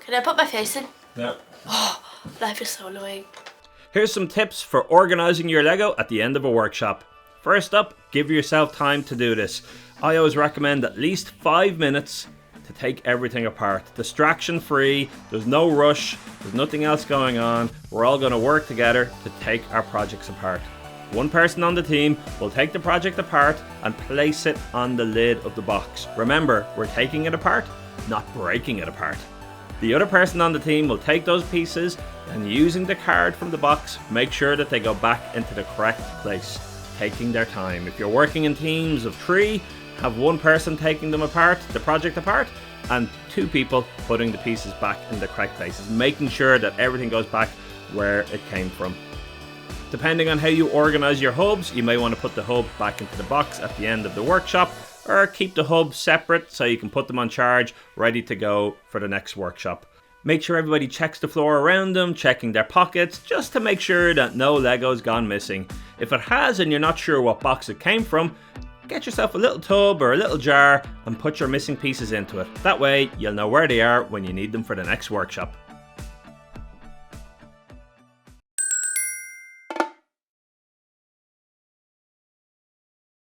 Can I put my face in? No. Oh, life is so annoying. Here's some tips for organising your Lego at the end of a workshop. First up, give yourself time to do this. I always recommend at least 5 minutes to take everything apart. Distraction free, there's no rush, there's nothing else going on. We're all going to work together to take our projects apart. One person on the team will take the project apart and place it on the lid of the box. Remember, we're taking it apart, not breaking it apart. The other person on the team will take those pieces and, using the card from the box, make sure that they go back into the correct place, taking their time. If you're working in teams of 3, have one person taking them apart, the project apart, and 2 people putting the pieces back in the correct places, making sure that everything goes back where it came from. Depending on how you organize your hubs, you may want to put the hub back into the box at the end of the workshop, or keep the hubs separate so you can put them on charge, ready to go for the next workshop. Make sure everybody checks the floor around them, checking their pockets, just to make sure that no Lego's gone missing. If it has and you're not sure what box it came from, get yourself a little tub or a little jar and put your missing pieces into it. That way you'll know where they are when you need them for the next workshop.